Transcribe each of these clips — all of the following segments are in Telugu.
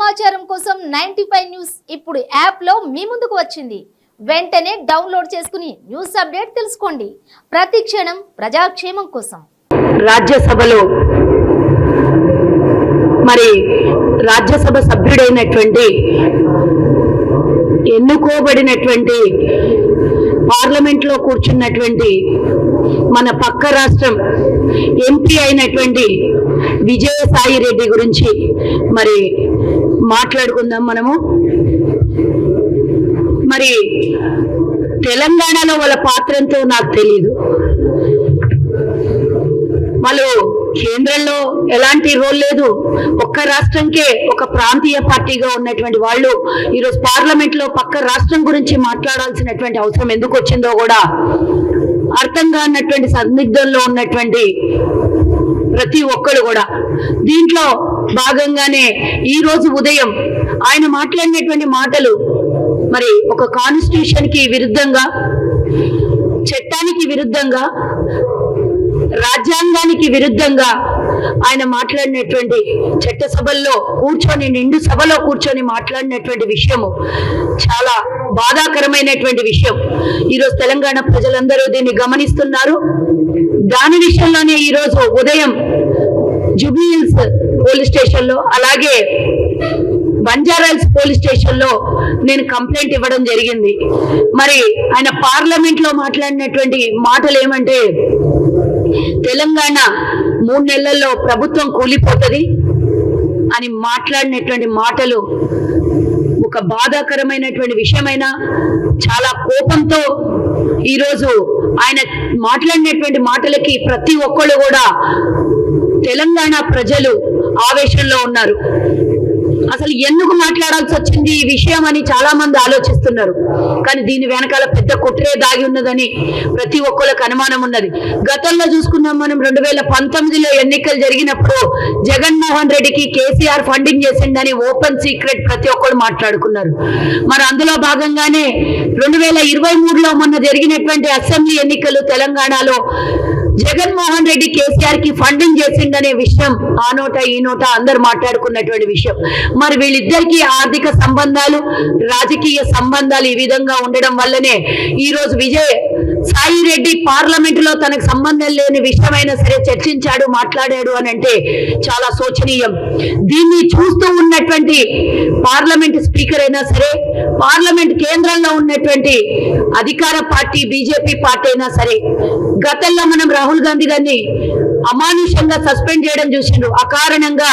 సమాచారం కోసం 95 న్యూస్ ఇప్పుడు యాప్ లో మీ ముందుకు వచ్చింది. వెంటనే డౌన్లోడ్ చేసుకుని న్యూస్ అప్డేట్ తెలుసుకోండి. ప్రతి క్షణం ప్రజాక్షేమం కోసం. రాజ్యసభలో రాజ్యసభ సభ్యుడైనటువంటి ఎన్నుకోబడినటువంటి పార్లమెంట్ లో కూర్చున్నటువంటి మన పక్క రాష్ట్రం ఎంపీ అయినటువంటి విజయసాయి రెడ్డి గురించి మాట్లాడుకుందాం. మనము తెలంగాణలో వాళ్ళ పాత్ర ఎంతో నాకు తెలియదు. వాళ్ళు కేంద్రంలో ఎలాంటి రోల్ లేదు. ఒక్క రాష్ట్రంకే ఒక ప్రాంతీయ పార్టీగా ఉన్నటువంటి వాళ్ళు ఈరోజు పార్లమెంట్ లో పక్క రాష్ట్రం గురించి మాట్లాడాల్సినటువంటి అవసరం ఎందుకు వచ్చిందో కూడా అర్థం కానటువంటి సందిగ్ధంలో ఉన్నటువంటి ప్రతి ఒక్కరు కూడా దీంట్లో భాగంగానే ఈ రోజు ఉదయం ఆయన మాట్లాడినటువంటి మాటలు ఒక కాన్స్టిట్యూషన్ కి విరుద్ధంగా, చట్టానికి విరుద్ధంగా, రాజ్యాంగానికి విరుద్ధంగా ఆయన మాట్లాడినటువంటి చట్టసభల్లో కూర్చొని, నిండు సభలో కూర్చొని మాట్లాడినటువంటి విషయము చాలా బాధాకరమైనటువంటి విషయం. ఈరోజు తెలంగాణ ప్రజలందరూ దీన్ని గమనిస్తున్నారు. దాని విషయంలోనే ఈరోజు ఉదయం జూబ్లీ హిల్స్ పోలీస్ స్టేషన్ లో, అలాగే బంజారాహిల్స్ పోలీస్ స్టేషన్ లో నేను కంప్లైంట్ ఇవ్వడం జరిగింది. ఆయన పార్లమెంట్ లో మాట్లాడినటువంటి మాటలు ఏమంటే, తెలంగాణ 3 నెలల్లో ప్రభుత్వం కూలిపోతుంది అని మాట్లాడినటువంటి మాటలు ఒక బాధాకరమైనటువంటి విషయమైనా చాలా కోపంతో ఈరోజు ఆయన మాట్లాడినటువంటి మాటలకి ప్రతి ఒక్కళ్ళు కూడా తెలంగాణ ప్రజలు ఆవేశంలో ఉన్నారు. అసలు ఎందుకు మాట్లాడాల్సి వచ్చింది ఈ విషయం అని చాలా మంది ఆలోచిస్తున్నారు. కానీ దీని వెనకాల పెద్ద కుట్రే దాగి ఉన్నదని ప్రతి ఒక్కళ్ళకి అనుమానం ఉన్నది. గతంలో చూసుకున్నాం మనం, 2019లో ఎన్నికలు జరిగినప్పుడు జగన్మోహన్ రెడ్డికి కేసీఆర్ ఫండింగ్ చేసిందని ఓపెన్ సీక్రెట్ ప్రతి ఒక్కరు మాట్లాడుకున్నారు. అందులో భాగంగానే 2023లో మొన్న జరిగినటువంటి అసెంబ్లీ ఎన్నికలు తెలంగాణలో జగన్మోహన్ రెడ్డి కేసీఆర్ కి ఫండింగ్ చేసిందనే విషయం ఆ నోట ఈ నోట అందరు మాట్లాడుకున్నటువంటి విషయం. వీళ్ళిద్దరికీ ఆర్థిక సంబంధాలు, రాజకీయ సంబంధాలు ఈ విధంగా ఉండడం వల్లనే ఈ రోజు విజయసాయి రెడ్డి పార్లమెంట్ లో తనకు సంబంధం లేని విషయమైనా సరే చర్చించాడు, మాట్లాడాడు అని అంటే చాలా శోచనీయం. దీన్ని చూస్తూ ఉన్నటువంటి పార్లమెంట్ స్పీకర్ అయినా సరే, పార్లమెంట్ కేంద్రంలో ఉన్నటువంటి అధికార పార్టీ బీజేపీ పార్టీ అయినా సరే, గతంలో మనం రాహుల్ గాంధీ గారిని అమానుషంగా సస్పెండ్ చేయడం చూసిండ్రు. అకారణంగా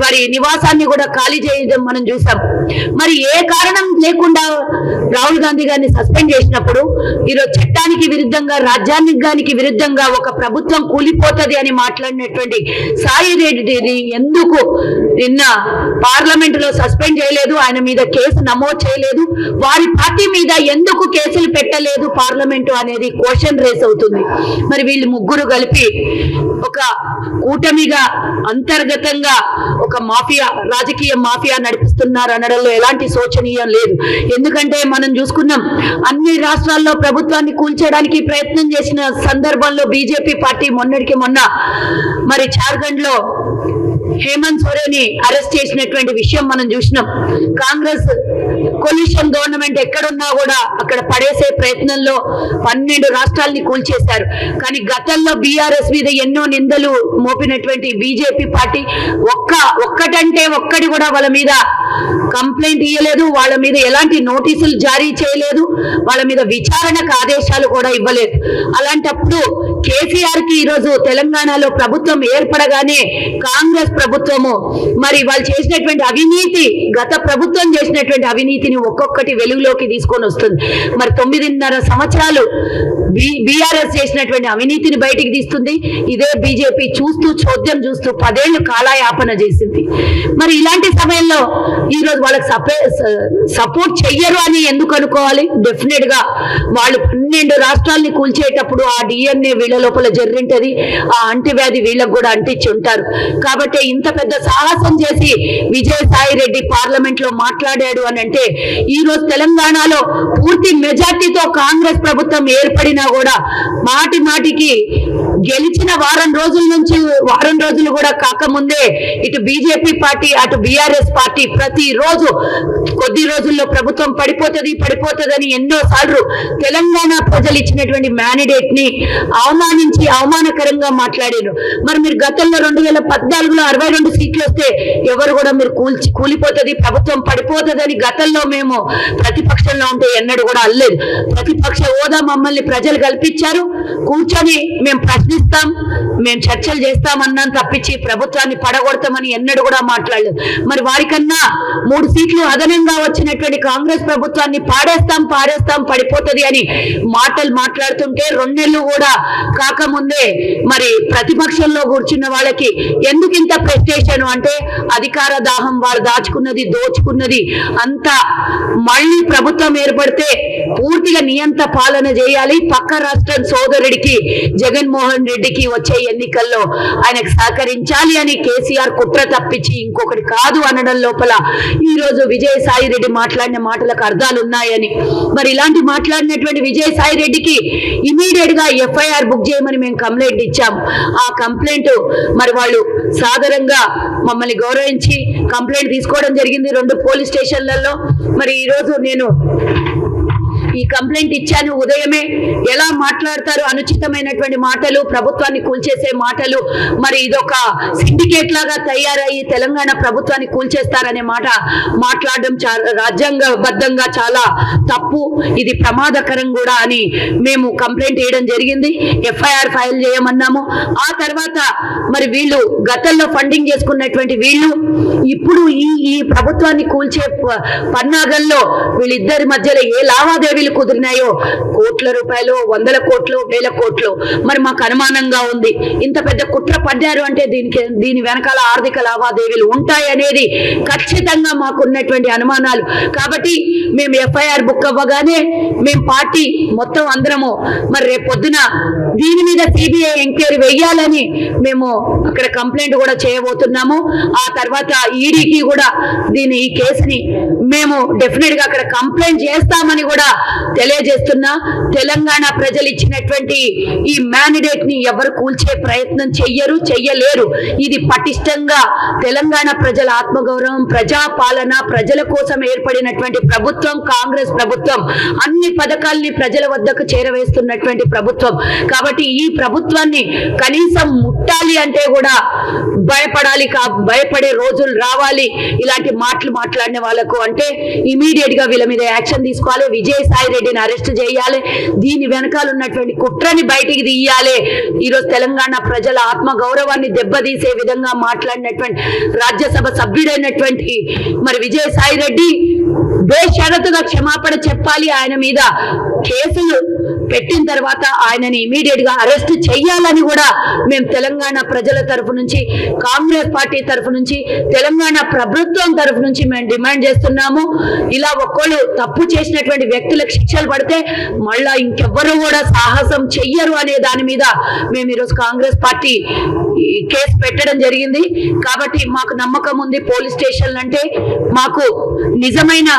వారి నివాసాన్ని కూడా ఖాళీ చేయడం మనం చూసాం. ఏ కారణం లేకుండా రాహుల్ గాంధీ గారిని సస్పెండ్ చేసినప్పుడు ఈరోజు చట్టానికి విరుద్ధంగా, రాజ్యాంగానికి విరుద్ధంగా ఒక ప్రభుత్వం కూలిపోతుంది అని మాట్లాడినటువంటి సాయి రెడ్డిని ఎందుకు నిన్న పార్లమెంట్ లో సస్పెండ్ చేయలేదు, ఆయన మీద కేసు నమోదు చేయలేదు, వారి పార్టీ మీద ఎందుకు కేసులు పెట్టలేదు పార్లమెంటు అనేది క్వశ్చన్ రేస్ అవుతుంది. వీళ్ళు ముగ్గురు కలిపి ఒక కూటమిగా అంతర్గతంగా ఒక మాఫియా, రాజకీయ మాఫియా నడిపిస్తున్నారు అనడంలో ఎలాంటి శోచనీయం లేదు. ఎందుకంటే మనం చూసుకున్నాం, అన్ని రాష్ట్రాల్లో ప్రభుత్వాన్ని కూల్చడానికి ప్రయత్నం చేసిన సందర్భంలో బీజేపీ పార్టీ మొన్నటికి మొన్న జార్ఖండ్ లో హేమంత్ సోరెన్ అరెస్ట్ చేసినటువంటి విషయం మనం చూసినాం. కాంగ్రెస్ కొల్యూషన్ గవర్నమెంట్ ఎక్కడున్నా కూడా అక్కడ పడేసే ప్రయత్నంలో 12 రాష్ట్రాలని కూల్చేశారు. కానీ గతంలో బీఆర్ఎస్ మీద ఎన్నో నిందలు మోపినటువంటి బీజేపీ పార్టీ ఒక్కటంటే ఒక్కటి కూడా వాళ్ళ మీద కంప్లైంట్ ఇవ్వలేదు, వాళ్ళ మీద ఎలాంటి నోటీసులు జారీ చేయలేదు, వాళ్ళ మీద విచారణకు ఆదేశాలు కూడా ఇవ్వలేదు. అలాంటప్పుడు కేసీఆర్ కి ఈరోజు తెలంగాణలో ప్రభుత్వం ఏర్పడగానే కాంగ్రెస్ ప్రభుత్వము వాళ్ళు చేసినటువంటి అవినీతి, గత ప్రభుత్వం చేసినటువంటి అవినీతిని ఒక్కొక్కటి వెలుగులోకి తీసుకొని వస్తుంది. 9.5 సంవత్సరాలు బీఆర్ఎస్ చేసినటువంటి అవినీతిని బయటికి తీస్తుంది. ఇదే బీజేపీ చోద్యం చూస్తూ 10 ఏళ్లు కాలయాపన చేసింది. ఇలాంటి సమయంలో ఈరోజు వాళ్ళకి సపోర్ట్ చెయ్యరు అని ఎందుకు అనుకోవాలి? డెఫినెట్ గా వాళ్ళు 12 రాష్ట్రాలని కూల్చేటప్పుడు ఆ డిఎన్ఏ వీళ్ళ లోపల జర్రింటది, ఆ అంటువ్యాధి వీళ్ళకు కూడా అంటించి ఉంటారు. కాబట్టి ఇంత పెద్ద సాహసం చేసి విజయసాయి రెడ్డి పార్లమెంట్ లో మాట్లాడాడు అని అంటే, ఈ రోజు తెలంగాణలో పూర్తి మెజార్టీతో కాంగ్రెస్ ప్రభుత్వం ఏర్పడినా కూడా మాటికి గెలిచిన వారం రోజులు కూడా కాకముందే ఇటు బీజేపీ పార్టీ అటు బీఆర్ఎస్ పార్టీ ప్రతిరోజు కొద్ది రోజుల్లో ప్రభుత్వం పడిపోతుందని ఎన్నోసార్లు తెలంగాణ ప్రజలు ఇచ్చినటువంటి మ్యాండేట్ ని అవమానించి అవమానకరంగా మాట్లాడారు. మరి మీరు గతంలో 2014లో 62 సీట్లు వస్తే ఎవరు కూడా మీరు కూలిపోతుంది ప్రభుత్వం పడిపోతుందని గతంలో మేము ప్రతిపక్షంలో ఉంటే ఎన్నడూ కూడా అల్లేదు. ప్రతిపక్ష హోదా మమ్మల్ని ప్రజలు కల్పించారు, కూర్చొని మేము ప్రశ్నిస్తాం, మేము చర్చలు చేస్తామన్నాను తప్పించి ప్రభుత్వాన్ని పడగొడతామని ఎన్నడూ కూడా మాట్లాడలేదు. మరి వారికన్నా 3 సీట్లు అదనంగా వచ్చినటువంటి కాంగ్రెస్ ప్రభుత్వాన్ని పాడేస్తాం పడిపోతుంది అని మాటలు మాట్లాడుతుంటే 2 నెలలు కూడా కాకముందే మరి ప్రతిపక్షంలో కూర్చున్న వాళ్ళకి ఎందుకు ఇంత ప్రెస్టేషన్ అంటే అధికార దాహం, వారు దాచుకున్నది దోచుకున్నది అంతా మళ్ళీ ప్రభుత్వం ఏర్పడితే పూర్తిగా నియంత పాలన చేయాలి, పక్క రాష్ట్రం సోదరుడికి జగన్మోహన్ రెడ్డికి వచ్చే ఎన్నికల్లో ఆయనకు సహకరించాలి అని కేసీఆర్ కుట్ర తప్పించి ఇంకొకటి కాదు అనడం లోపల ఈ రోజు విజయసాయి రెడ్డి మాట్లాడిన మాటలకు అర్థాలు ఉన్నాయని, మరి ఇలాంటి మాట్లాడినటువంటి విజయసాయి రెడ్డికి ఇమీడియట్ గా ఎఫ్ఐఆర్ బుక్ చేయమని మేము కంప్లైంట్ ఇచ్చాం. ఆ కంప్లైంట్ మరి వాళ్ళు సాధారణంగా మమ్మల్ని గౌరవించి కంప్లైంట్ తీసుకోవడం జరిగింది 2 పోలీస్ స్టేషన్లలో. మరి ఈ రోజు నేను ఈ కంప్లైంట్ ఇచ్చాను. ఉదయమే ఎలా మాట్లాడతారు, అనుచితమైనటువంటి మాటలు, ప్రభుత్వాన్ని కూల్చేసే మాటలు, మరి ఇదొక సిండికేట్ లాగా తయారయ్యి తెలంగాణ ప్రభుత్వాన్ని కూల్చేస్తారనే మాట మాట్లాడడం రాజ్యాంగబద్ధంగా చాలా తప్పు, ఇది ప్రమాదకరం కూడా అని మేము కంప్లైంట్ చేయడం జరిగింది. ఎఫ్ఐఆర్ ఫైల్ చేయమన్నాము. ఆ తర్వాత మరి వీళ్ళు గతంలో ఫండింగ్ చేసుకున్నటువంటి వీళ్ళు ఇప్పుడు ఈ ప్రభుత్వాన్ని కూల్చే పన్నాగంలో వీళ్ళిద్దరి మధ్యలో ఏ లావాదేవీలు కుదిరినాయో కోట్ల రూపాయలు, 100 కోట్లు, 1000 కోట్లు, మరి మాకు అనుమానంగా ఉంది. ఇంత పెద్ద కుట్ర పడ్డారు అంటే దీని వెనకాల ఆర్థిక లావాదేవీలు ఉంటాయనేది ఖచ్చితంగా మాకు ఉన్నటువంటి అనుమానాలు. కాబట్టి మేము ఎఫ్ఐఆర్ బుక్ అవ్వగానే మేము పార్టీ మొత్తం అందరము మరి రేపు పొద్దున దీని మీద సిబిఐ ఎంక్వైరీ వెయ్యాలని మేము అక్కడ కంప్లైంట్ కూడా చేయబోతున్నాము. ఆ తర్వాత ఈడీకి కూడా ఈ కేసుని మేము డెఫినెట్ గా అక్కడ కంప్లైంట్ చేస్తామని కూడా తెలియజేస్తున్నా. తెలంగాణ ప్రజలు ఇచ్చినటువంటి ఈ మ్యాండేట్ ని ఎవరు కూల్చే ప్రయత్నం చెయ్యలేరు. ఇది పటిష్టంగా తెలంగాణ ప్రజల ఆత్మగౌరవం, ప్రజాపాలన, ప్రజల కోసం ఏర్పడినటువంటి ప్రభుత్వం కాంగ్రెస్ ప్రభుత్వం. అన్ని పథకాల్ని ప్రజల వద్దకు చేరవేస్తున్నటువంటి ప్రభుత్వం. కాబట్టి ఈ ప్రభుత్వాన్ని కనీసం ముట్టాలి అంటే కూడా భయపడే రోజులు రావాలి. ఇలాంటి మాటలు మాట్లాడిన వాళ్ళకు అంటే ఇమీడియట్ గా వీళ్ళ మీద యాక్షన్ తీసుకోవాలి. విజయసాయి రెడ్డిని అరెస్ట్ చేయాలి. దీని వెనకాల ఉన్నటువంటి కుట్రని బయటికి తీయాలి. ఈరోజు తెలంగాణ ప్రజల ఆత్మ గౌరవాన్ని దెబ్బతీసే విధంగా మాట్లాడినటువంటి రాజ్యసభ సభ్యుడైనటువంటి మరి విజయసాయి రెడ్డి బేషరతుగా క్షమాపణ చెప్పాలి. ఆయన మీద కేసులు పెట్టిన తర్వాత ఆయనని ఇమీడియట్ గా అరెస్ట్ చెయ్యాలని కూడా మేము తెలంగాణ ప్రజల తరఫు నుంచి, కాంగ్రెస్ పార్టీ తరఫు నుంచి, తెలంగాణ ప్రభుత్వం తరఫు నుంచి మేము డిమాండ్ చేస్తున్నాము. ఇలా ఒక్కళ్ళు తప్పు చేసినటువంటి వ్యక్తులకు శిక్షలు పడితే మళ్ళా ఇంకెవ్వరూ కూడా సాహసం చెయ్యరు అనే దాని మీద మేము ఈరోజు కాంగ్రెస్ పార్టీ కేసు పెట్టడం జరిగింది. కాబట్టి మాకు నమ్మకం ఉంది. పోలీస్ స్టేషన్లు అంటే మాకు నిజమైన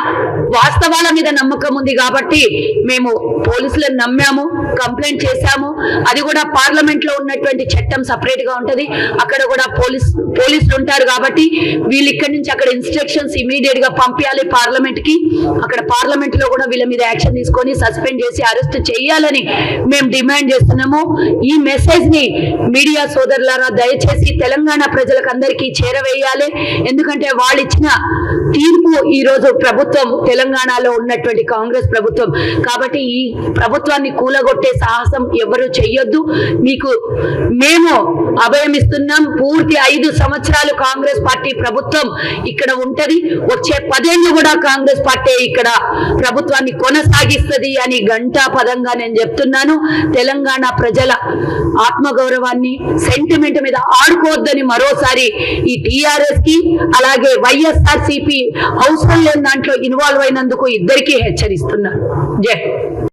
వాస్తవాల మీద నమ్మకం ఉంది కాబట్టి మేము పోలీసులను నమ్మాము, కంప్లైంట్ చేశాము. అది కూడా పార్లమెంట్ లో ఉన్నటువంటి చట్టం సపరేట్ గా ఉంటది. అక్కడ కూడా పోలీసులు ఉంటారు కాబట్టి వీళ్ళు ఇక్కడి నుంచి అక్కడ ఇన్స్ట్రక్షన్స్ ఇమీడియట్ గా పంపించాలి పార్లమెంట్ కి. అక్కడ పార్లమెంట్ లో కూడా వీళ్ళ మీద యాక్షన్ తీసుకొని సస్పెండ్ చేసి అరెస్ట్ చేయాలని మేము డిమాండ్ చేస్తున్నాము. ఈ మెసేజ్ ని మీడియా సోదరులారా దయచేసి తెలంగాణ ప్రజలకు అందరికీ చేరవేయాలి. ఎందుకంటే వాళ్ళు ఇచ్చిన తీర్పు ఈ రోజు ప్రభుత్వం తెలంగాణలో ఉన్నటువంటి కాంగ్రెస్ ప్రభుత్వం. కాబట్టి ఈ ప్రభుత్వాన్ని కూలగొట్టే సాహసం ఎవరు చెయ్యొద్దు. మీకు మేము అభయం ఇస్తున్నాం. పూర్తి 5 సంవత్సరాలు కాంగ్రెస్ పార్టీ ప్రభుత్వం ఇక్కడ ఉంటది. వచ్చే 10 ఏళ్ళు కూడా కాంగ్రెస్ పార్టీ ఇక్కడ ప్రభుత్వాన్ని కొనసాగిస్తుంది అని ఘంటాపదంగా నేను చెప్తున్నాను. తెలంగాణ ప్రజల ఆత్మగౌరవాన్ని, సెంటిమెంట్ మీద ఆడుకోవద్దని మరోసారి ఈ టీఆర్ఎస్ కి అలాగే వైఎస్ఆర్సీపీ అవసరం లేని దాంట్లో ఇన్వాల్వ్ అయినందుకు ఇద్దరికీ హెచ్చరిస్తున్నాను. జై